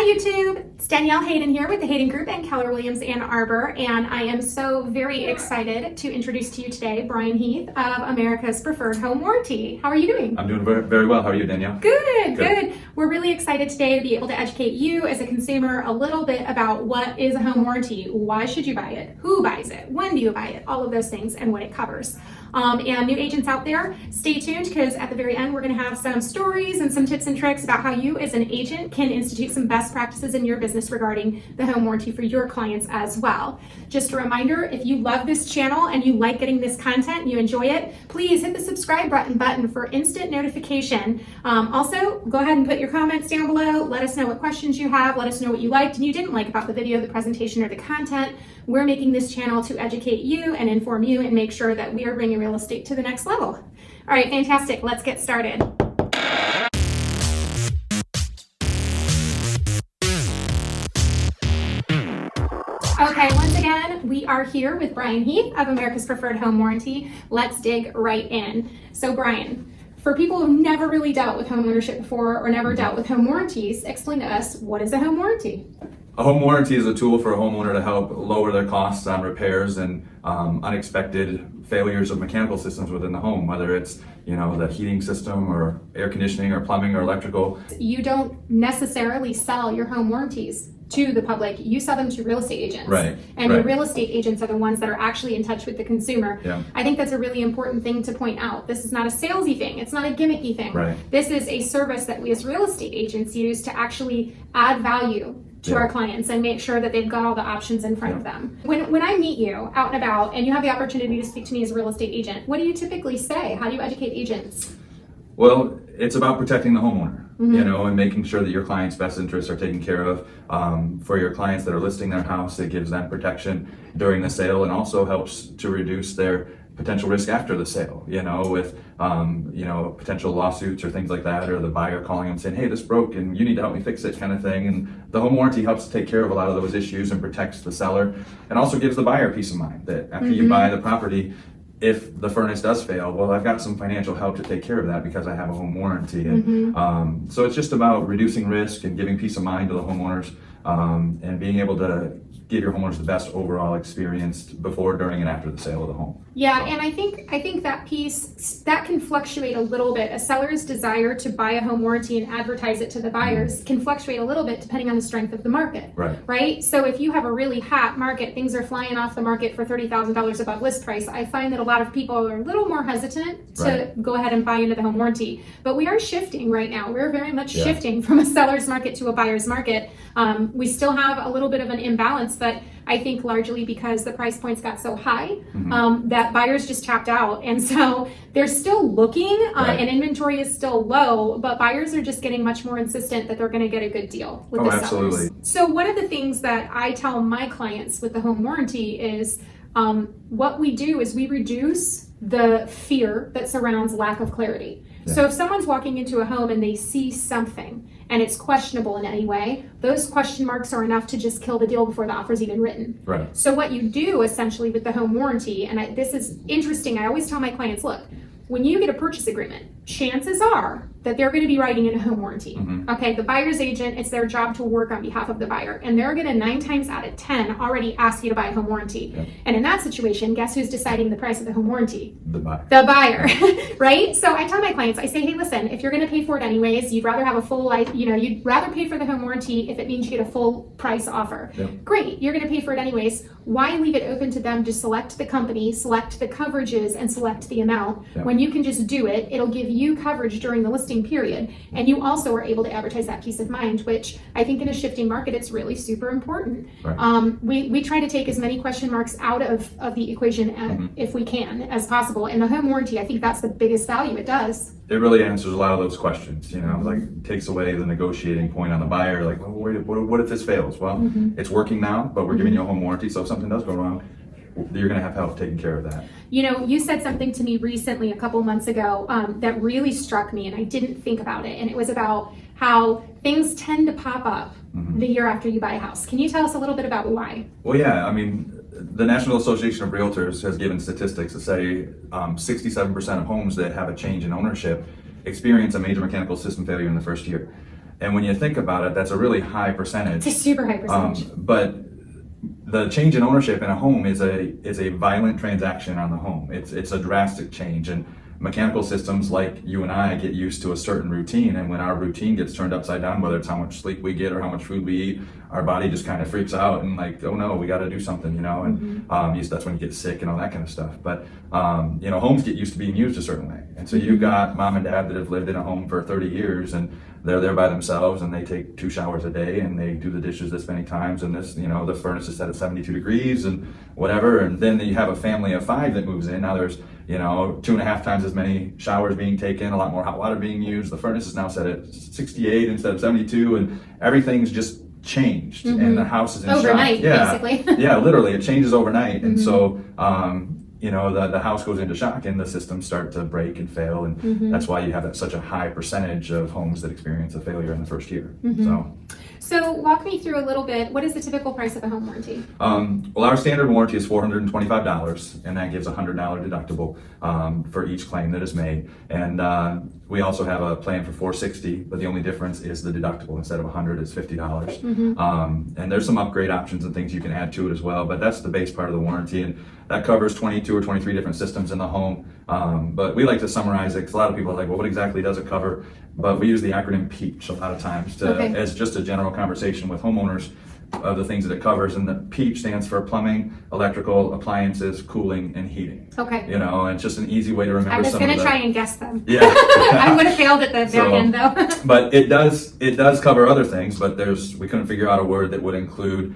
YouTube, it's Danielle Hayden here with the Hayden Group and Keller Williams Ann Arbor, and I am so very excited to introduce to you today Brian Heath of America's Preferred Home Warranty. How are you doing? I'm doing very well. How are you, Danielle? Good. We're really excited today to be able to educate you as a consumer a little bit about what is a home warranty, why should you buy it, who buys it, when do you buy it, all of those things and what it covers. And new agents out there, stay tuned because at the very end we're going to have some stories and some tips and tricks about how you as an agent can institute some best practices in your business regarding the home warranty for your clients as well. Just a reminder, if you love this channel and you like getting this content, you enjoy it, please hit the subscribe button for instant notification. Also, go ahead and put your comments down below. Let us know what questions you have. Let us know what you liked and you didn't like about the video, the presentation, or the content. We're making this channel to educate you and inform you and make sure that we are bringing real estate to the next level. All right, fantastic. Let's get started. Okay, once again, we are here with Brian Heath of America's Preferred Home Warranty. Let's dig right in. So Brian, for people who've never really dealt with home ownership before or never dealt with home warranties, explain to us, what is a home warranty? A home warranty is a tool for a homeowner to help lower their costs on repairs and unexpected failures of mechanical systems within the home, whether it's the heating system or air conditioning or plumbing or electrical. You don't necessarily sell your home warranties to the public, you sell them to real estate agents. Right. And your real estate agents are the ones that are actually in touch with the consumer. Yeah. I think that's a really important thing to point out. This is not a salesy thing. It's not a gimmicky thing. Right. This is a service that we as real estate agents use to actually add value to our clients and make sure that they've got all the options in front of them. When I meet you out and about and you have the opportunity to speak to me as a real estate agent, what do you typically say? How do you educate agents? Well, it's about protecting the homeowner, and making sure that your client's best interests are taken care of. For your clients that are listing their house, it gives them protection during the sale and also helps to reduce their potential risk after the sale, with potential lawsuits or things like that, or the buyer calling them saying, hey, this broke and you need to help me fix it, kind of thing. And the home warranty helps to take care of a lot of those issues and protects the seller, and also gives the buyer peace of mind that after you buy the property, if the furnace does fail, well, I've got some financial help to take care of that because I have a home warranty. And so it's just about reducing risk and giving peace of mind to the homeowners, and being able to give your homeowners the best overall experience before, during, and after the sale of the home. Yeah, and I think that piece, that can fluctuate a little bit. A seller's desire to buy a home warranty and advertise it to the buyers can fluctuate a little bit depending on the strength of the market. Right? So if you have a really hot market, things are flying off the market for $30,000 above list price, I find that a lot of people are a little more hesitant to go ahead and buy into the home warranty. But we are shifting right now. We're very much shifting from a seller's market to a buyer's market. We still have a little bit of an imbalance, but I think largely because the price points got so high that buyers just tapped out. And so they're still looking and inventory is still low, but buyers are just getting much more insistent that they're going to get a good deal with the sellers. Absolutely. So one of the things that I tell my clients with the home warranty is what we do is we reduce the fear that surrounds lack of clarity. So if someone's walking into a home and they see something and it's questionable in any way, those question marks are enough to just kill the deal before the offer's even written. So what you do essentially with the home warranty, and this is interesting, I always tell my clients, look, when you get a purchase agreement, chances are that they're going to be writing in a home warranty. Okay, the buyer's agent, it's their job to work on behalf of the buyer, and they're going to 9 times out of 10 already ask you to buy a home warranty. And in that situation, guess who's deciding the price of the home warranty? The buyer. The buyer, right? So I tell my clients, I say, hey, listen, if you're going to pay for it anyways, you'd rather have a full, you'd rather pay for the home warranty if it means you get a full price offer. Great, you're going to pay for it anyways. Why leave it open to them to select the company, select the coverages, and select the amount when you can just do it? It'll give you coverage during the listing period, and you also are able to advertise that peace of mind, which I think in a shifting market it's really super important. We try to take as many question marks out of the equation if we can as possible, and the home warranty, I think that's the biggest value it does. It really answers a lot of those questions, like takes away the negotiating point on the buyer, like, well, what if this fails? Well, it's working now, but we're giving you a home warranty, so if something does go wrong, you're going to have help taking care of that. You said something to me recently a couple months ago that really struck me, and I didn't think about it, and it was about how things tend to pop up the year after you buy a house. Can you tell us a little bit about why? Well, yeah, the National Association of Realtors has given statistics that say 67% of homes that have a change in ownership experience a major mechanical system failure in the first year. And when you think about it, that's a really high percentage. It's a super high percentage. But the change in ownership in a home is a violent transaction on the home. It's a drastic change, and mechanical systems like you and I get used to a certain routine, and when our routine gets turned upside down, whether it's how much sleep we get or how much food we eat, our body just kind of freaks out and like, oh no, we got to do something, and that's when you get sick and all that kind of stuff. But homes get used to being used a certain way, and so you've got mom and dad that have lived in a home for 30 years, and they're there by themselves, and they take 2 showers a day, and they do the dishes this many times, and this, the furnace is set at 72 degrees and whatever. And then you have a family of 5 that moves in. Now there's 2.5 times as many showers being taken, a lot more hot water being used. The furnace is now set at 68 instead of 72, and everything's just changed, and the house is in overnight, shock. basically. Yeah, literally, it changes overnight, and so the house goes into shock, and the systems start to break and fail, and that's why you have such a high percentage of homes that experience a failure in the first year. So walk me through a little bit. What is the typical price of a home warranty? Well, our standard warranty is $425, and that gives a $100 deductible for each claim that is made. And we also have a plan for $460, but the only difference is the deductible. Instead of $100, it's $50. And there's some upgrade options and things you can add to it as well, but that's the base part of the warranty, and that covers 22 or 23 different systems in the home. But we like to summarize it, because a lot of people are like, well, what exactly does it cover? But we use the acronym PEACH a lot of times as just a general conversation with homeowners of the things that it covers. And the PEACH stands for plumbing, electrical, appliances, cooling, and heating. Okay. And it's just an easy way to remember. I was going to try and guess them. Yeah. I would have failed at the back end though. But it does cover other things, but we couldn't figure out a word that would include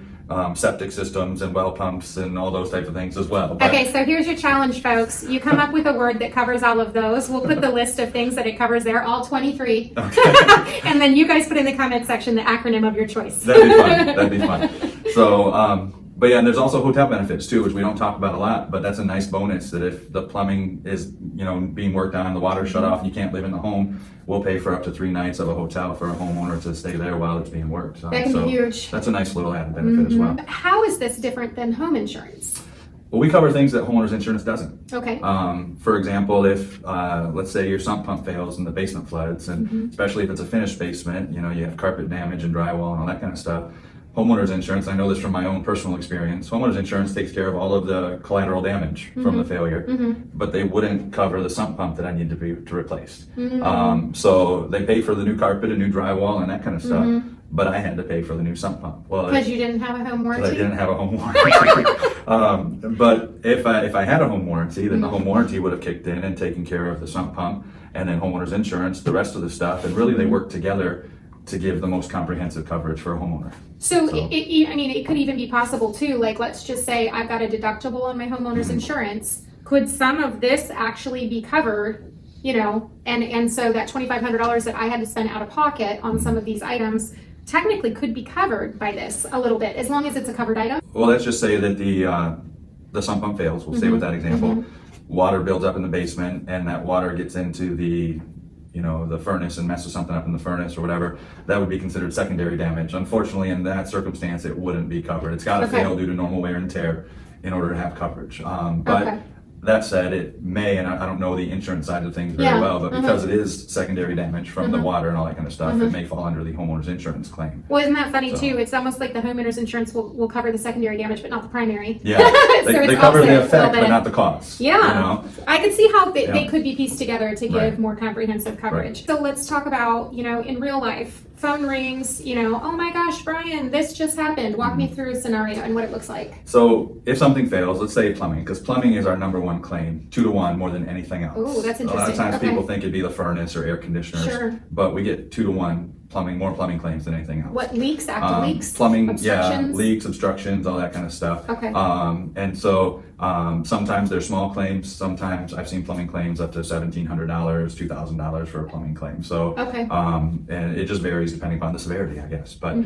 septic systems and well pumps and all those types of things as well. But, okay, so here's your challenge, folks. You come up with a word that covers all of those. We'll put the list of things that it covers there, all 23. Okay. And then you guys put in the comment section the acronym of your choice. That'd be fun. So, but yeah, and there's also hotel benefits too, which we don't talk about a lot, but that's a nice bonus, that if the plumbing is, being worked on, the water's shut off, and you can't live in the home, we'll pay for up to 3 nights of a hotel for a homeowner to stay there while it's being worked. So, that can be huge. That's a nice little added benefit as well. How is this different than home insurance? Well, we cover things that homeowners insurance doesn't. Okay. For example, if let's say your sump pump fails and the basement floods, and especially if it's a finished basement, you have carpet damage and drywall and all that kind of stuff. Homeowners insurance, I know this from my own personal experience, homeowners insurance takes care of all of the collateral damage from the failure, but they wouldn't cover the sump pump that I need to replace. So they pay for the new carpet and new drywall and that kind of stuff, but I had to pay for the new sump pump. Well, because you didn't have a home warranty? I didn't have a home warranty. But if I had a home warranty, then the home warranty would have kicked in and taken care of the sump pump, and then homeowners insurance, the rest of the stuff, and really they work together to give the most comprehensive coverage for a homeowner. So it could even be possible too, like let's just say I've got a deductible on my homeowner's insurance. Could some of this actually be covered, and so that $2,500 that I had to spend out of pocket on some of these items technically could be covered by this a little bit, as long as it's a covered item? Well, let's just say that the sump pump fails. We'll stay with that example. Water builds up in the basement, and that water gets into the furnace and messes something up in the furnace or whatever. That would be considered secondary damage. Unfortunately, in that circumstance, it wouldn't be covered. It's got to fail due to normal wear and tear in order to have coverage. But that said, it may, and I don't know the insurance side of things very well, but because it is secondary damage from the water and all that kind of stuff, it may fall under the homeowner's insurance claim. Well, isn't that funny too? It's almost like the homeowner's insurance will cover the secondary damage, but not the primary. Yeah, they cover the effect, but not the cause. Yeah, I could see how they could be pieced together to give more comprehensive coverage. So let's talk about, in real life, phone rings, oh my gosh, Brian, this just happened. Walk me through a scenario and what it looks like. So if something fails, let's say plumbing, because plumbing is our number one claim, 2 to 1 more than anything else. Oh, that's interesting. A lot of times people think it'd be the furnace or air conditioners, but we get 2 to 1 more plumbing claims than anything else. What, leaks, active leaks? Plumbing, obstructions? Leaks, obstructions, all that kind of stuff. Okay. And so sometimes they're small claims. Sometimes I've seen plumbing claims up to $1,700, $2,000 for a plumbing claim. So, and it just varies depending upon the severity, I guess. But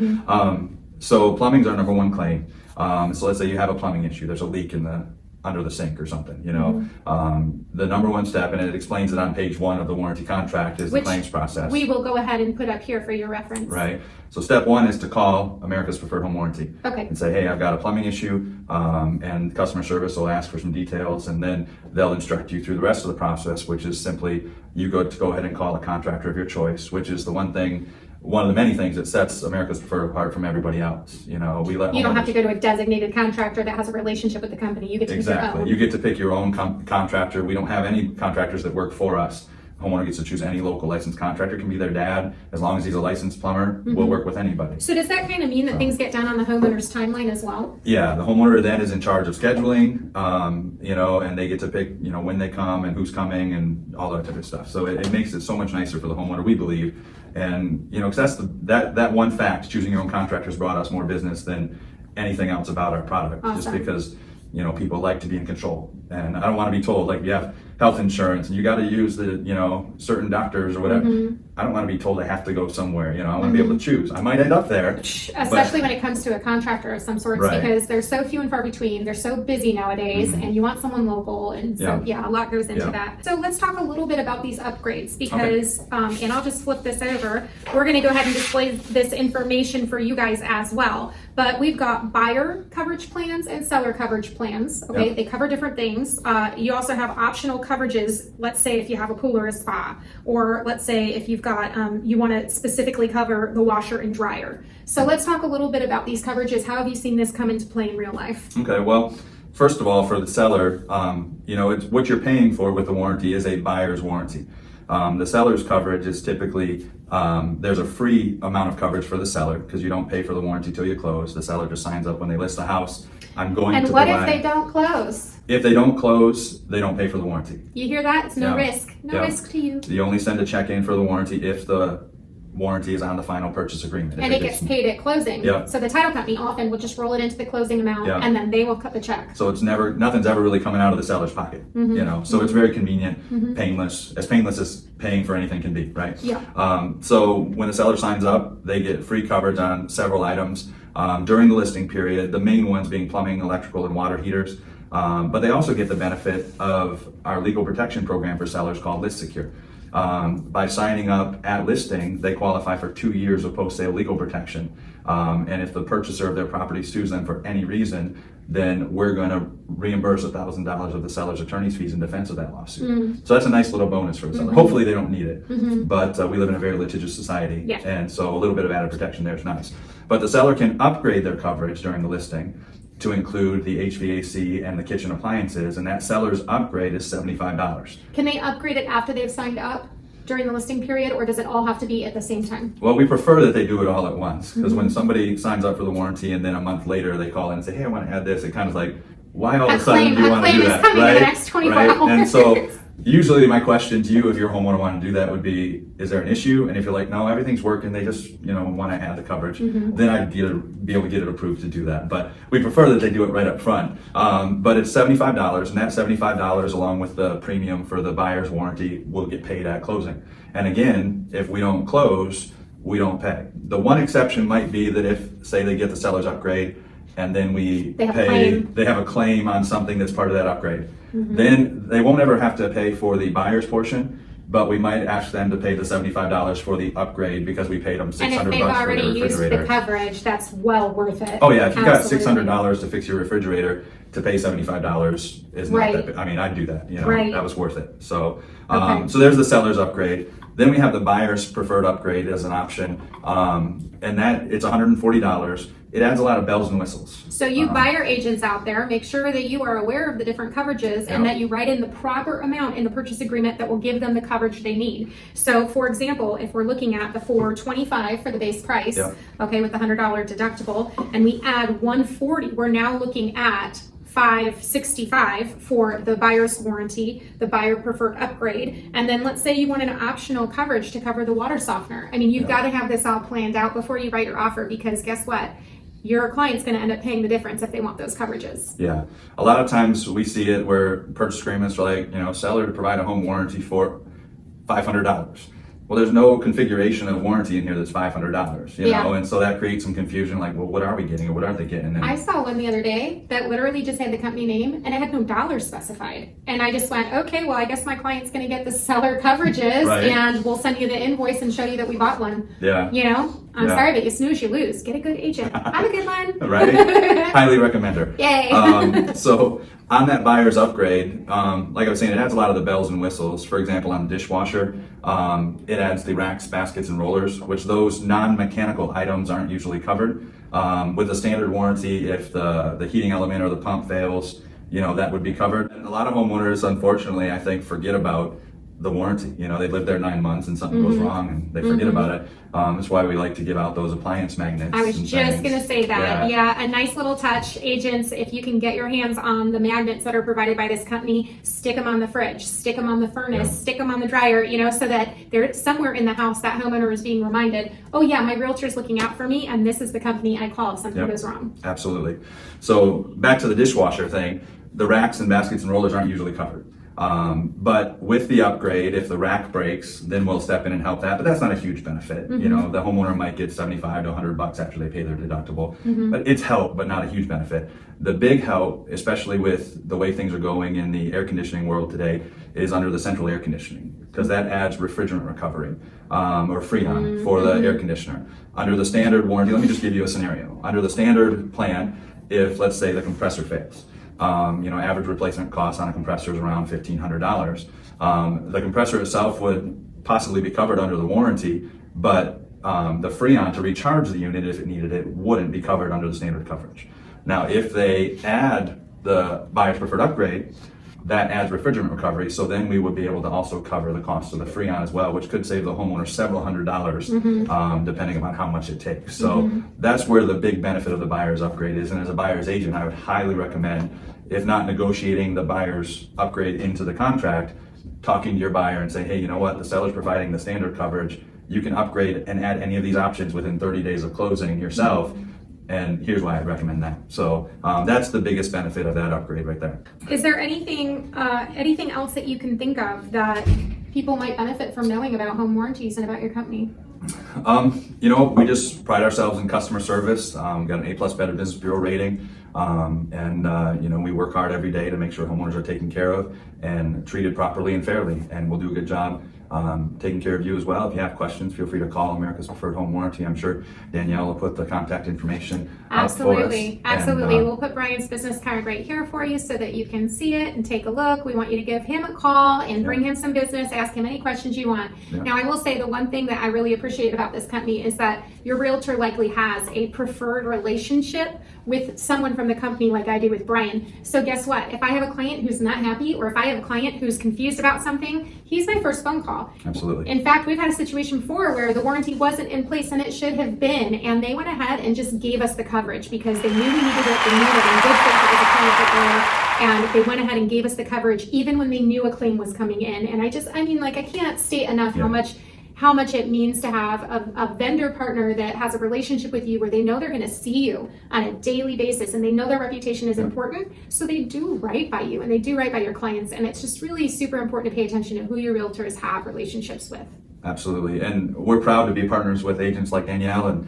so plumbing's our number one claim. So let's say you have a plumbing issue. There's a leak under the sink or something, the number one step, and it explains it on page 1 of the warranty contract, is the claims process. We will go ahead and put up here for your reference. Right. So step 1 is to call America's Preferred Home Warranty and say, hey, I've got a plumbing issue, and customer service will ask for some details, and then they'll instruct you through the rest of the process, which is simply you go ahead and call a contractor of your choice, which is the one thing one of the many things that sets America's Preferred apart from everybody else. You know, we let You don't have homeowners- to go to a designated contractor that has a relationship with the company. You get to pick your Exactly. own. You get to pick your own contractor. We don't have any contractors that work for us. Homeowner gets to choose any local licensed contractor. It can be their dad, as long as he's a licensed plumber. We'll work with anybody. So does that kind of mean that things get done on the homeowner's timeline as well? Yeah, the homeowner then is in charge of scheduling, you know, and they get to pick, you know, when they come and who's coming and all that type of stuff. So it makes it so much nicer for the homeowner, we believe. And, you know, because that one fact, choosing your own contractors, brought us more business than anything else about our product. Just Awesome. because, you know, people like to be in control. And I don't want to be told, like, you have health insurance and you got to use the, you know, certain doctors or whatever. I don't want to be told I have to go somewhere. You know, I want to be able to choose. I might end up there. Especially when it comes to a contractor of some sorts, Right. because they're so few and far between. They're so busy nowadays, and you want someone local. And so, yeah, a lot goes into that. So let's talk a little bit about these upgrades because, and I'll just flip this over. We're going to go ahead and display this information for you guys as well. But we've got buyer coverage plans and seller coverage plans. Okay, Yep. they cover different things. You also have optional coverages. Let's say if you have a pool or a spa, or let's say if you've got you want to specifically cover the washer and dryer. So let's talk a little bit about these coverages. How have you seen this come into play in real life? Okay, well, first of all, for the seller, you know, it's what you're paying for with the warranty is a buyer's warranty. The seller's coverage is typically, there's a free amount of coverage for the seller because you don't pay for the warranty till you close. The seller just signs up when they list the house. I'm going And to what provide. if they don't close? If they don't close, they don't pay for the warranty. You hear that? It's no Yeah. risk. No Yeah. risk to you. You only send a check in for the warranty if the warranty is on the final purchase agreement. If And it gets paid at closing. Yeah. So the title company often will just roll it into the closing amount, Yeah. and then they will cut the check. So it's nothing's ever really coming out of the seller's pocket, you know. So it's very convenient, painless as paying for anything can be, right? Yeah. So when the seller signs up, they get free coverage on several items during the listing period. The main ones being plumbing, electrical, and water heaters. But they also get the benefit of our legal protection program for sellers called List Secure. By signing up at listing, they qualify for 2 years of post-sale legal protection. And if the purchaser of their property sues them for any reason, then we're going to reimburse $1,000 of the seller's attorney's fees in defense of that lawsuit. So that's a nice little bonus for the seller. Hopefully they don't need it, but we live in a very litigious society, Yeah. and so a little bit of added protection there is nice. But the seller can upgrade their coverage during the listing to include the HVAC and the kitchen appliances, and that seller's upgrade is $75. Can they upgrade it after they've signed up during the listing period, or does it all have to be at the same time? Well, we prefer that they do it all at once, because when somebody signs up for the warranty and then a month later they call in and say, hey, I want to add this, it kind of like, why all of a sudden do you want to do A claim is that? coming in Right? the next 24 Right? hours. And so usually my question to you, if your homeowner wanted to do that, would be, is there an issue? And if you're like, no, everything's working, they just, you know, want to add the coverage, then I'd be able to get it approved to do that. But we prefer that they do it right up front. But it's $75, and that $75 along with the premium for the buyer's warranty will get paid at closing. And again, if we don't close, we don't pay. The one exception might be that if, say, they get the seller's upgrade and then They have a claim on something that's part of that upgrade, then they won't ever have to pay for the buyer's portion, but we might ask them to pay the $75 for the upgrade because we paid them $600 And if they've for already their used refrigerator. the coverage, that's well worth it. Oh yeah, if you've got Absolutely. $600 to fix your refrigerator, to pay $75 is not Right. that big. I mean, I'd do that, you know, Right. that was worth it. So, Okay. so there's the seller's upgrade. Then we have the buyer's preferred upgrade as an option, and that it's $140. It adds a lot of bells and whistles. So you buyer agents out there, make sure that you are aware of the different coverages and that you write in the proper amount in the purchase agreement that will give them the coverage they need. So for example, if we're looking at the $425 for the base price, Yeah. okay, with the $100 deductible, and we add $140, we're now looking at $565 for the buyer's warranty, the buyer preferred upgrade, and then let's say you want an optional coverage to cover the water softener. I mean, you've got to have this all planned out before you write your offer, because guess what? Your client's going to end up paying the difference if they want those coverages. Yeah, a lot of times we see it where purchase agreements are like, you know, seller to provide a home warranty for $500. Well, there's no configuration of warranty in here that's $500, you know, and so that creates some confusion. Like, well, what are we getting or what aren't they getting? And I saw one the other day that literally just had the company name and it had no dollars specified. And I just went, okay, well, I guess my client's going to get the seller coverages Right. and we'll send you the invoice and show you that we bought one. Yeah. You know? I'm Yeah. sorry, but you snooze, you lose. Get a good agent. I'm a good one. Right? Highly recommend her. Yay. So on that buyer's upgrade, like I was saying, it adds a lot of the bells and whistles. For example, on the dishwasher, it adds the racks, baskets, and rollers, which those non-mechanical items aren't usually covered. With a standard warranty, if the heating element or the pump fails, that would be covered. And a lot of homeowners, unfortunately, I think, forget about the warranty. They live there 9 months and something goes wrong and they forget about it. That's why we like to give out those appliance magnets. I was just going to say that. Yeah. Yeah, a nice little touch. Agents, if you can get your hands on the magnets that are provided by this company, stick them on the fridge, stick them on the furnace, stick them on the dryer, so that they're somewhere in the house that homeowner is being reminded, oh yeah, my realtor's looking out for me and this is the company I call if something goes wrong. Absolutely. So back to the dishwasher thing, the racks and baskets and rollers aren't usually covered. But with the upgrade, if the rack breaks, then we'll step in and help that. But that's not a huge benefit. The homeowner might get $75 to $100 after they pay their deductible. But it's help, but not a huge benefit. The big help, especially with the way things are going in the air conditioning world today, is under the central air conditioning, because that adds refrigerant recovery or Freon for the air conditioner. Under the standard warranty, let me just give you a scenario. Under the standard plan, if let's say the compressor fails, average replacement cost on a compressor is around $1,500. The compressor itself would possibly be covered under the warranty, but the Freon to recharge the unit if it needed it wouldn't be covered under the standard coverage. Now, if they add the buyer's preferred upgrade, that adds refrigerant recovery, so then we would be able to also cover the cost of the Freon as well, which could save the homeowner several $100s, depending upon how much it takes. So that's where the big benefit of the buyer's upgrade is. And as a buyer's agent, I would highly recommend, if not negotiating the buyer's upgrade into the contract, talking to your buyer and say, hey, you know what, the seller's providing the standard coverage. You can upgrade and add any of these options within 30 days of closing yourself. And here's why I'd recommend that. So that's the biggest benefit of that upgrade right there. Is there anything else that you can think of that people might benefit from knowing about home warranties and about your company? We just pride ourselves in customer service. Got an A+ Better Business Bureau rating. We work hard every day to make sure homeowners are taken care of and treated properly and fairly. And we'll do a good job taking care of you as well. If you have questions, feel free to call America's Preferred Home Warranty. I'm sure Danielle will put the contact information out for us. Absolutely. And, we'll put Brian's business card right here for you so that you can see it and take a look. We want you to give him a call and bring him some business, ask him any questions you want. Now, I will say the one thing that I really appreciate about this company is that your realtor likely has a preferred relationship with someone from the company like I do with Brian. So guess what? If I have a client who's not happy, or if I have a client who's confused about something, he's my first phone call. Absolutely. In fact, we've had a situation before where the warranty wasn't in place and it should have been, and they went ahead and just gave us the coverage because they knew we needed it, they knew that in good faith it was a client that and they went ahead and gave us the coverage even when they knew a claim was coming in. And I can't state enough how much it means to have a vendor partner that has a relationship with you where they know they're going to see you on a daily basis and they know their reputation is important, so they do right by you and they do right by your clients. And it's just really super important to pay attention to who your realtors have relationships with. Absolutely. And we're proud to be partners with agents like Danielle and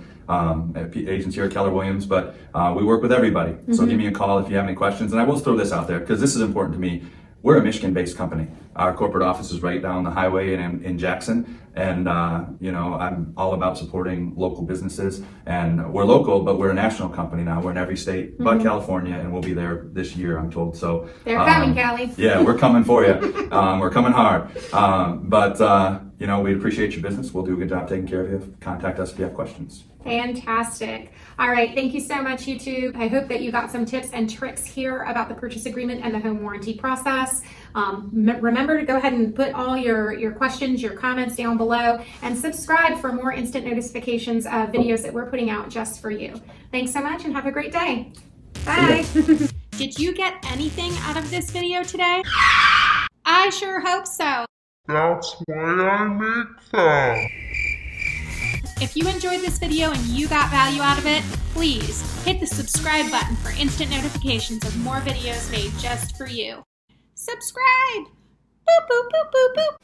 agents here at Keller Williams, but we work with everybody. So give me a call if you have any questions. And I will throw this out there because this is important to me. We're a Michigan-based company. Our corporate office is right down the highway in Jackson. And, I'm all about supporting local businesses. And we're local, but we're a national company now. We're in every state but California, and we'll be there this year, I'm told. So they're coming, Callie. Yeah, we're coming for you. We're coming hard. We appreciate your business. We'll do a good job taking care of you. Contact us if you have questions. Fantastic. All right. Thank you so much, YouTube. I hope that you got some tips and tricks here about the purchase agreement and the home warranty process. Remember to go ahead and put all your questions, your comments down below, and subscribe for more instant notifications of videos that we're putting out just for you. Thanks so much and have a great day. Bye. Did you get anything out of this video today? I sure hope so. That's why I make them. If you enjoyed this video and you got value out of it, please hit the subscribe button for instant notifications of more videos made just for you. Subscribe! Boop, boop, boop, boop, boop.